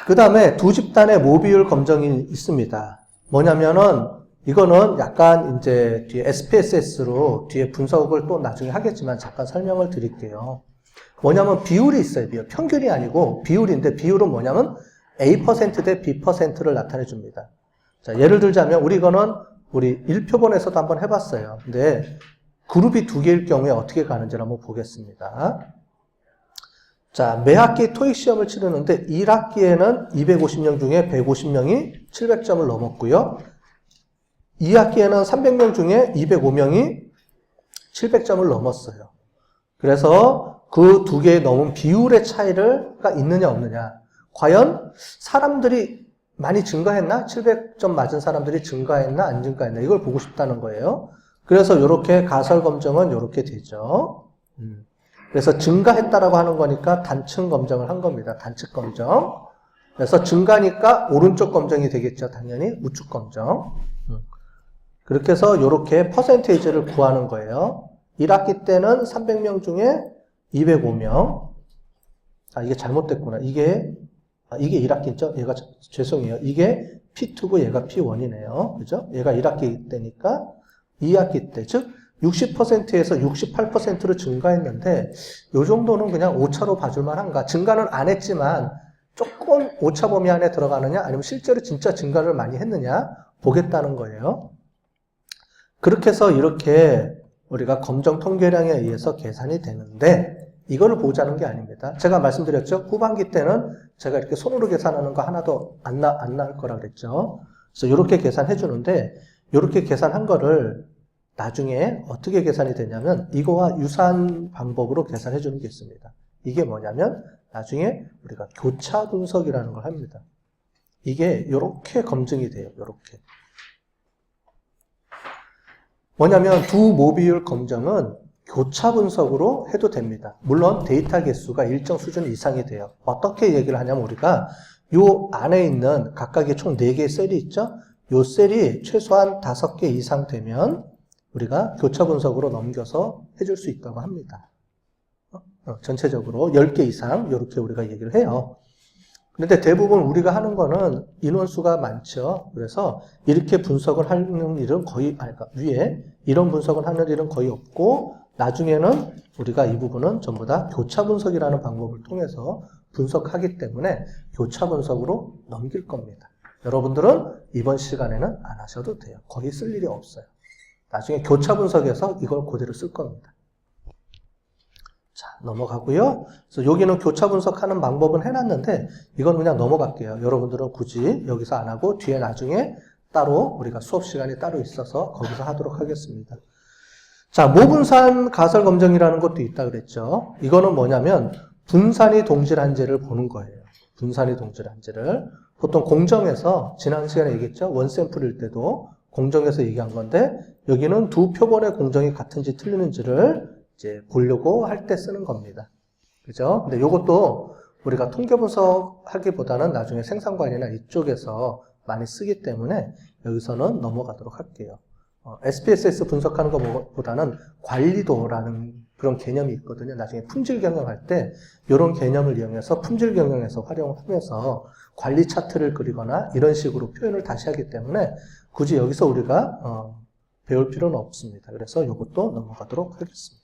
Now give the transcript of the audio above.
그 다음에 두 집단의 모비율 검정이 있습니다. 뭐냐면은 이거는 약간 이제 뒤에 SPSS로 뒤에 분석을 또 나중에 하겠지만 잠깐 설명을 드릴게요. 뭐냐면 비율이 있어요. 비율. 평균이 아니고 비율인데 비율은 뭐냐면 A% 대 B%를 나타내 줍니다. 자, 예를 들자면 우리 1표본에서도 한번 해봤어요. 근데 그룹이 두 개일 경우에 어떻게 가는지를 한번 보겠습니다. 자, 매 학기 토익 시험을 치르는데 1학기에는 250명 중에 150명이 700점을 넘었고요. 2학기에는 300명 중에 205명이 700점을 넘었어요. 그래서 그 두 개의 넘은 비율의 차이가 있느냐 없느냐. 과연 사람들이 많이 증가했나? 700점 맞은 사람들이 증가했나? 안 증가했나? 이걸 보고 싶다는 거예요. 그래서 이렇게 가설 검정은 이렇게 되죠. 그래서 증가했다라고 하는 거니까 단층 검정을 한 겁니다. 단측 검정. 그래서 증가니까 오른쪽 검정이 되겠죠. 당연히 우측 검정. 그렇게 해서 이렇게 퍼센테이지를 구하는 거예요. 1학기 때는 300명 중에 205명. 아, 이게 잘못됐구나. 이게 1학기죠? 얘가, 죄송해요. 이게 P2고 얘가 P1이네요. 그죠? 얘가 1학기 때니까 2학기 때, 즉, 60%에서 68%로 증가했는데, 요 정도는 그냥 오차로 봐줄만 한가? 증가는 안 했지만, 조금 오차 범위 안에 들어가느냐? 아니면 실제로 진짜 증가를 많이 했느냐? 보겠다는 거예요. 그렇게 해서 이렇게 우리가 검정 통계량에 의해서 계산이 되는데, 이거를 보자는 게 아닙니다. 제가 말씀드렸죠? 후반기 때는 제가 이렇게 손으로 계산하는 거 하나도 안 나올 거라 그랬죠? 그래서 이렇게 계산해 주는데, 이렇게 계산한 거를 나중에 어떻게 계산이 되냐면, 이거와 유사한 방법으로 계산해 주는 게 있습니다. 이게 뭐냐면, 나중에 우리가 교차 분석이라는 걸 합니다. 이게 이렇게 검증이 돼요. 이렇게. 뭐냐면, 두 모비율 검정은 교차 분석으로 해도 됩니다. 물론 데이터 개수가 일정 수준 이상이 돼요. 어떻게 얘기를 하냐면 우리가 요 안에 있는 각각의 총 4개의 셀이 있죠? 요 셀이 최소한 5개 이상 되면 우리가 교차 분석으로 넘겨서 해줄 수 있다고 합니다. 전체적으로 10개 이상 이렇게 우리가 얘기를 해요. 그런데 대부분 우리가 하는 거는 인원수가 많죠. 그래서 이렇게 분석을 하는 일은 거의, 위에 이런 분석을 하는 일은 거의 없고 나중에는 우리가 이 부분은 전부 다 교차 분석이라는 방법을 통해서 분석하기 때문에 교차 분석으로 넘길 겁니다. 여러분들은 이번 시간에는 안 하셔도 돼요. 거의 쓸 일이 없어요. 나중에 교차 분석에서 이걸 그대로 쓸 겁니다. 자, 넘어가고요. 그래서 여기는 교차 분석하는 방법은 해놨는데 이건 그냥 넘어갈게요. 여러분들은 굳이 여기서 안 하고 뒤에 나중에 따로 우리가 수업 시간이 따로 있어서 거기서 하도록 하겠습니다. 자, 모분산 가설 검정이라는 것도 있다 그랬죠. 이거는 뭐냐면 분산이 동질한제를 보는 거예요. 분산이 동질한제를. 보통 공정에서 지난 시간에 얘기했죠. 원샘플일 때도 공정에서 얘기한 건데 여기는 두 표본의 공정이 같은지 틀리는지를 이제 보려고 할 때 쓰는 겁니다. 그죠? 근데 이것도 우리가 통계 분석하기보다는 나중에 생산관리나 이쪽에서 많이 쓰기 때문에 여기서는 넘어가도록 할게요. SPSS 분석하는 것보다는 관리도라는 그런 개념이 있거든요. 나중에 품질 경영할 때 이런 개념을 이용해서 품질 경영에서 활용하면서 관리 차트를 그리거나 이런 식으로 표현을 다시 하기 때문에 굳이 여기서 우리가 배울 필요는 없습니다. 그래서 이것도 넘어가도록 하겠습니다.